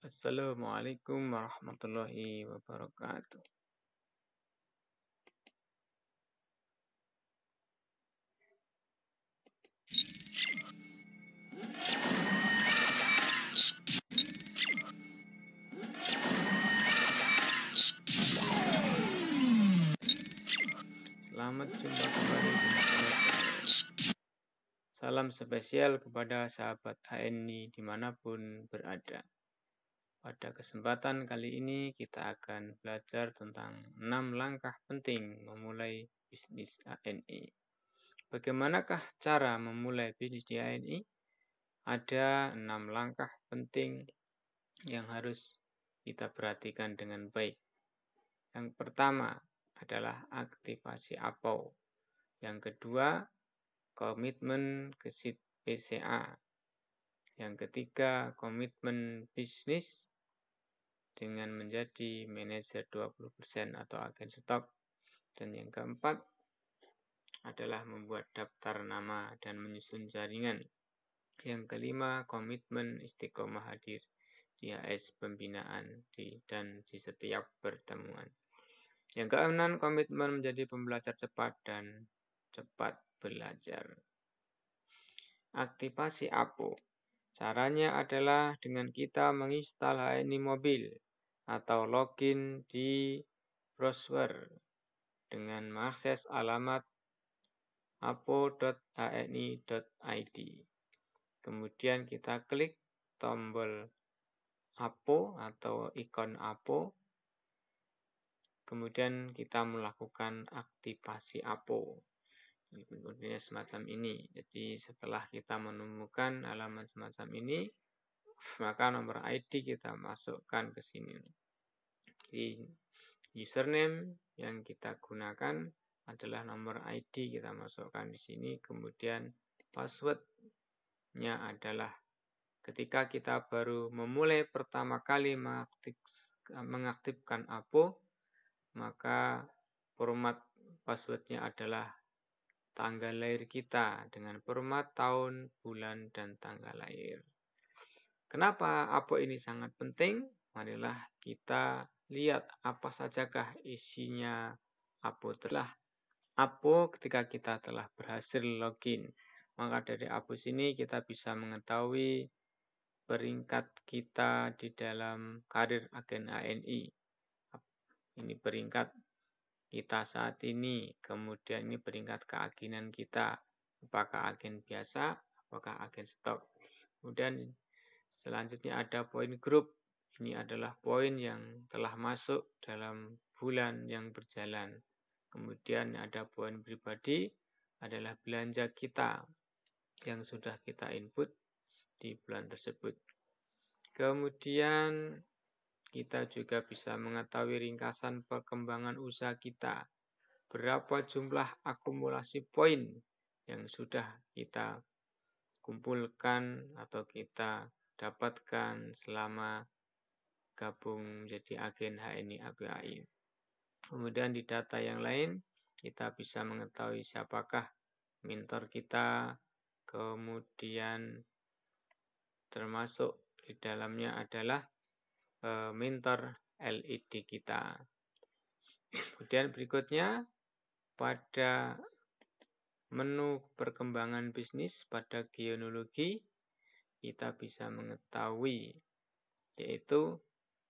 Assalamualaikum warahmatullahi wabarakatuh. Selamat jumpa kembali di channel saya. Salam spesial kepada sahabat HNI dimanapun berada. Pada kesempatan kali ini kita akan belajar tentang 6 langkah penting memulai bisnis HNI. Bagaimanakah cara memulai bisnis di HNI? Ada 6 langkah penting yang harus kita perhatikan dengan baik. Yang pertama adalah aktivasi APO. Yang kedua, komitmen ke SID PCA. Yang ketiga, komitmen bisnis dengan menjadi manajer 20% atau agen stok. Dan yang keempat adalah membuat daftar nama dan menyusun jaringan. Yang kelima, komitmen istiqomah hadir di HS pembinaan dan di setiap pertemuan. Yang keenam, komitmen menjadi pembelajar cepat dan cepat belajar. Aktivasi APO. Caranya adalah dengan kita menginstal HNI Mobil atau login di browser dengan mengakses alamat apo.hni.id. Kemudian kita klik tombol APO atau ikon APO. Kemudian kita melakukan aktivasi APO. Bentuknya semacam ini. Jadi setelah kita menemukan halaman semacam ini, maka nomor ID kita masukkan ke sini. Di username yang kita gunakan adalah nomor ID, kita masukkan di sini. Kemudian passwordnya adalah ketika kita baru memulai pertama kali mengaktifkan APO, maka format passwordnya adalah tanggal lahir kita dengan format tahun, bulan, dan tanggal lahir. Kenapa APO ini sangat penting? Marilah kita lihat apa sajakah isinya APO. APO ketika kita telah berhasil login. Maka dari APO ini kita bisa mengetahui peringkat kita di dalam karir agen HNI. Ini peringkat kita saat ini, kemudian ini peringkat keagenan kita, apakah agen biasa, apakah agen stok. Kemudian selanjutnya ada poin grup, ini adalah poin yang telah masuk dalam bulan yang berjalan. Kemudian ada poin pribadi, adalah belanja kita yang sudah kita input di bulan tersebut. Kemudian kita juga bisa mengetahui ringkasan perkembangan usaha kita. Berapa jumlah akumulasi poin yang sudah kita kumpulkan atau kita dapatkan selama gabung menjadi agen HNI ABAI. Kemudian di data yang lain, kita bisa mengetahui siapakah mentor kita, kemudian termasuk di dalamnya adalah mentor LED kita. Kemudian berikutnya pada menu perkembangan bisnis pada geonologi kita bisa mengetahui yaitu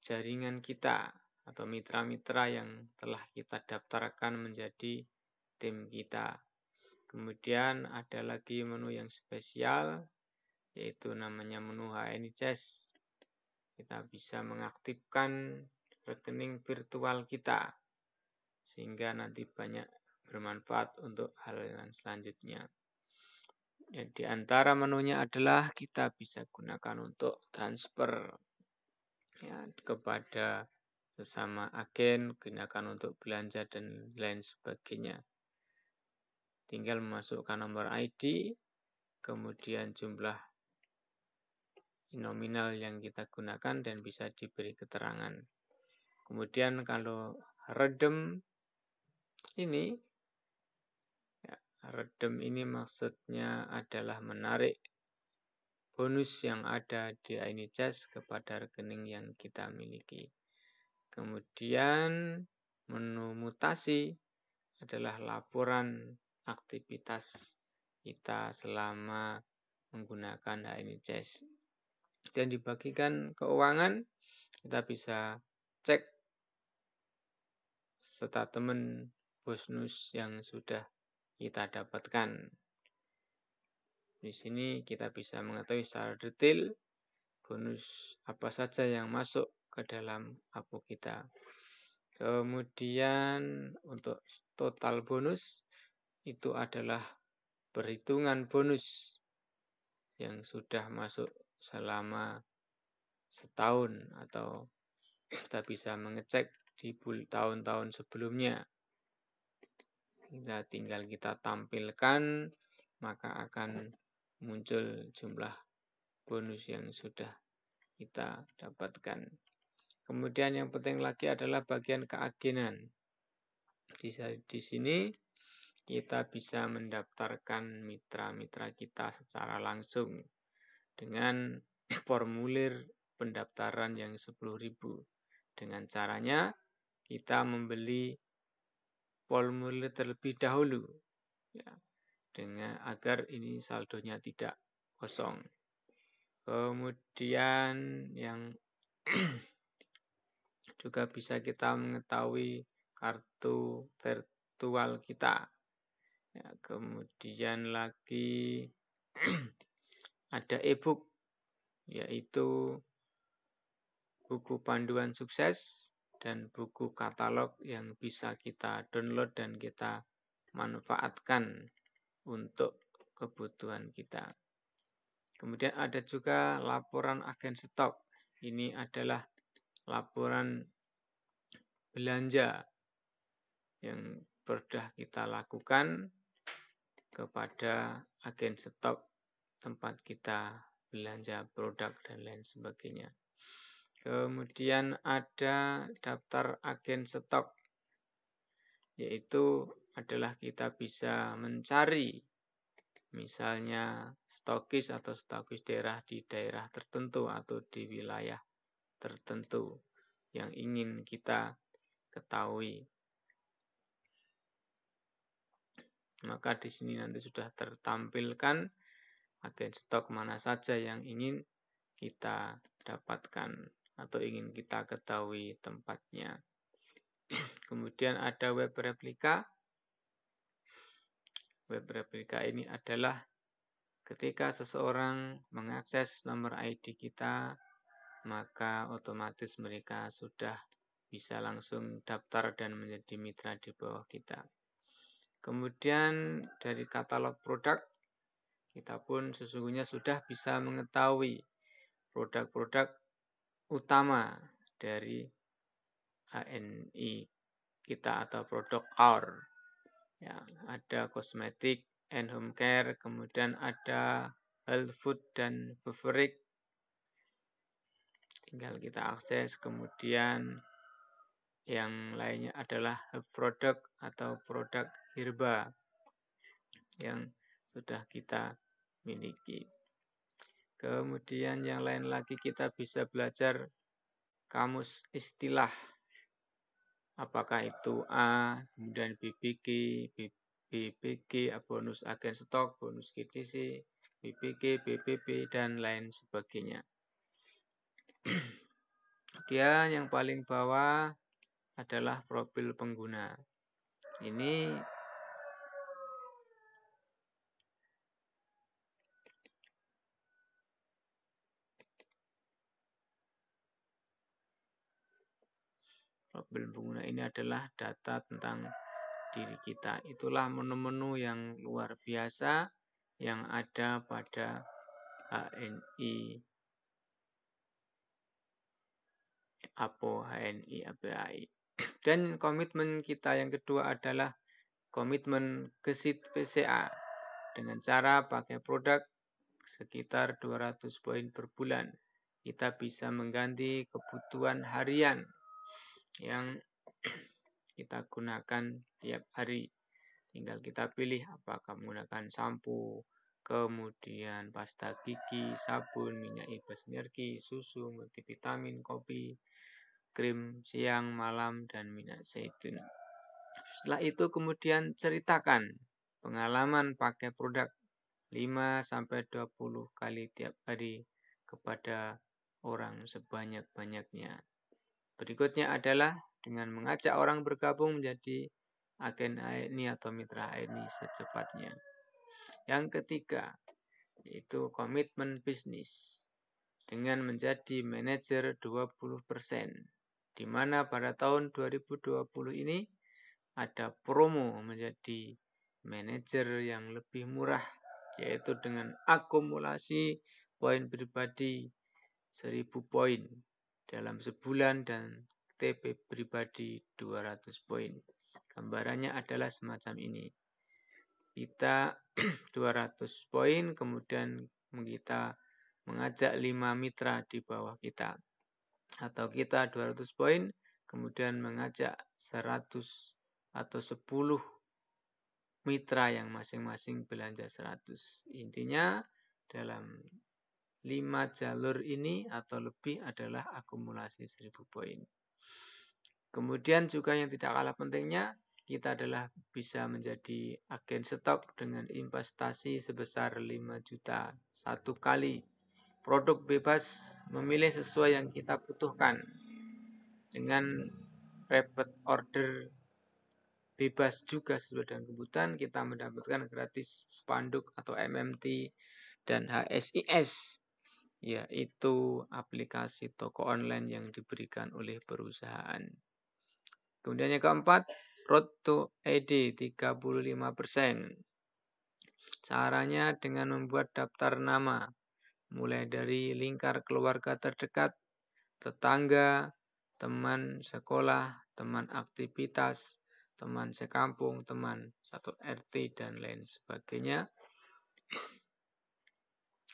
jaringan kita atau mitra-mitra yang telah kita daftarkan menjadi tim kita. Kemudian ada lagi menu yang spesial yaitu namanya menu HNI Chess. Kita bisa mengaktifkan rekening virtual kita sehingga nanti banyak bermanfaat untuk hal yang selanjutnya. Dan di antara menunya adalah kita bisa gunakan untuk transfer kepada sesama agen, gunakan untuk belanja dan lain sebagainya. Tinggal memasukkan nomor ID, kemudian jumlah nominal yang kita gunakan dan bisa diberi keterangan. Kemudian kalau redem ini maksudnya adalah menarik bonus yang ada di HNI-CES kepada rekening yang kita miliki. Kemudian menu mutasi adalah laporan aktivitas kita selama menggunakan HNI-CES. Dan dibagikan keuangan, kita bisa cek statement bonus yang sudah kita dapatkan. Di sini kita bisa mengetahui secara detail bonus apa saja yang masuk ke dalam APO kita. Kemudian untuk total bonus itu adalah perhitungan bonus yang sudah masuk selama setahun, atau kita bisa mengecek di tahun-tahun sebelumnya. Tinggal kita tampilkan, maka akan muncul jumlah bonus yang sudah kita dapatkan. Kemudian yang penting lagi adalah bagian keagenan. Di sini kita bisa mendaftarkan mitra-mitra kita secara langsung dengan formulir pendaftaran yang 10.000. Dengan caranya kita membeli formulir terlebih dahulu, ya, agar ini saldonya tidak kosong. Kemudian yang juga bisa kita mengetahui kartu virtual kita. Ya, kemudian lagi ada e-book, yaitu buku panduan sukses dan buku katalog yang bisa kita download dan kita manfaatkan untuk kebutuhan kita. Kemudian ada juga laporan agen stok. Ini adalah laporan belanja yang sudah kita lakukan kepada agen stok tempat kita belanja produk dan lain sebagainya. Kemudian ada daftar agen stok, yaitu adalah kita bisa mencari misalnya stokis atau stokis daerah di daerah tertentu atau di wilayah tertentu yang ingin kita ketahui. Maka di sini nanti sudah tertampilkan agen stok mana saja yang ingin kita dapatkan atau ingin kita ketahui tempatnya. Kemudian ada web replika. Web replika ini adalah ketika seseorang mengakses nomor ID kita, maka otomatis mereka sudah bisa langsung daftar dan menjadi mitra di bawah kita. Kemudian dari katalog produk, kita pun sesungguhnya sudah bisa mengetahui produk-produk utama dari HNI kita atau produk core. Ya, ada kosmetik and home care, kemudian ada health food dan beverage. Tinggal kita akses. Kemudian yang lainnya adalah produk atau produk herba yang sudah kita miliki. Kemudian yang lain lagi kita bisa belajar kamus istilah. Apakah itu A, kemudian BBG, bonus agen stok, bonus GTC, BBG, BPP, dan lain sebagainya. Kemudian yang paling bawah adalah profil pengguna. Ini profil pengguna ini adalah data tentang diri kita. Itulah menu-menu yang luar biasa yang ada pada HNI APO, HNI APAI. Dan komitmen kita yang kedua adalah komitmen gesit PCA dengan cara pakai produk sekitar 200 poin per bulan. Kita bisa mengganti kebutuhan harian yang kita gunakan tiap hari. Tinggal kita pilih apakah menggunakan sampo, kemudian pasta gigi, sabun, minyak hipersinergi, susu, multivitamin, kopi, krim siang, malam, dan minyak zaitun. Setelah itu kemudian ceritakan pengalaman pakai produk 5-20 kali tiap hari kepada orang sebanyak-banyaknya. Berikutnya adalah dengan mengajak orang bergabung menjadi agen ANI atau mitra ANI secepatnya. Yang ketiga, yaitu komitmen bisnis dengan menjadi manajer 20%, di mana pada tahun 2020 ini ada promo menjadi manajer yang lebih murah, yaitu dengan akumulasi poin pribadi 1000 poin dalam sebulan dan TP pribadi 200 poin. Gambarannya adalah semacam ini. Kita 200 poin, kemudian kita mengajak 5 mitra di bawah kita. Atau kita 200 poin, kemudian mengajak 100 atau 10 mitra yang masing-masing belanja 100. Intinya dalam 5 jalur ini atau lebih adalah akumulasi 1000 poin. Kemudian juga yang tidak kalah pentingnya, kita adalah bisa menjadi agen stok dengan investasi sebesar 5 juta satu kali. Produk bebas memilih sesuai yang kita butuhkan. Dengan repeat order bebas juga sesuai dengan kebutuhan, kita mendapatkan gratis spanduk atau MMT dan HSIS, yaitu aplikasi toko online yang diberikan oleh perusahaan. Kemudian yang keempat, Road to ID 35%. Caranya dengan membuat daftar nama, mulai dari lingkar keluarga terdekat, tetangga, teman sekolah, teman aktivitas, teman sekampung, teman satu RT, dan lain sebagainya.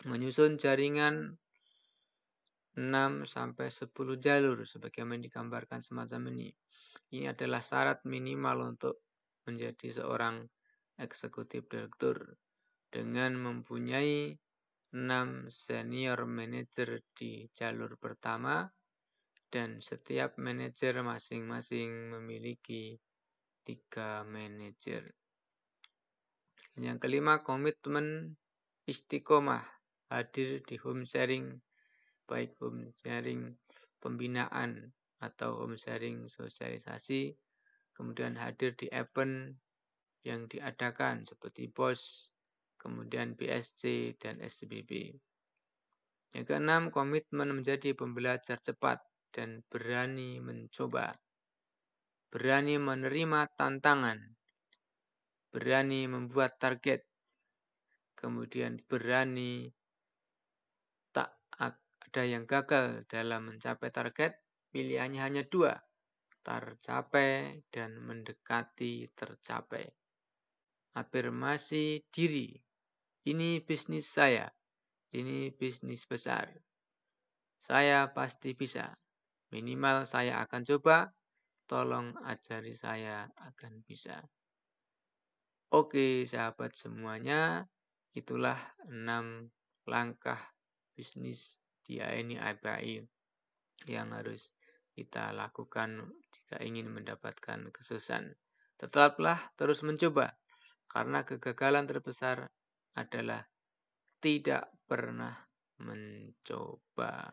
Menyusun jaringan 6-10 jalur sebagaimana digambarkan semacam ini. Ini adalah syarat minimal untuk menjadi seorang eksekutif direktur dengan mempunyai 6 senior manager di jalur pertama dan setiap manajer masing-masing memiliki 3 manajer. Yang kelima, komitmen istiqomah, hadir di home sharing, baik home sharing pembinaan atau home sharing sosialisasi, kemudian hadir di event yang diadakan seperti BOS, kemudian BSC dan SBB. Yang keenam, komitmen menjadi pembelajar cepat dan berani mencoba, berani menerima tantangan, berani membuat target, kemudian berani tak ada yang gagal dalam mencapai target, pilihannya hanya 2, tercapai dan mendekati tercapai. Afirmasi diri, ini bisnis saya, ini bisnis besar. Saya pasti bisa, minimal saya akan coba, tolong ajari saya akan bisa. Oke sahabat semuanya, itulah 6 langkah bisnis di ANI IPAI yang harus kita lakukan jika ingin mendapatkan kesuksesan. Tetaplah terus mencoba, karena kegagalan terbesar adalah tidak pernah mencoba.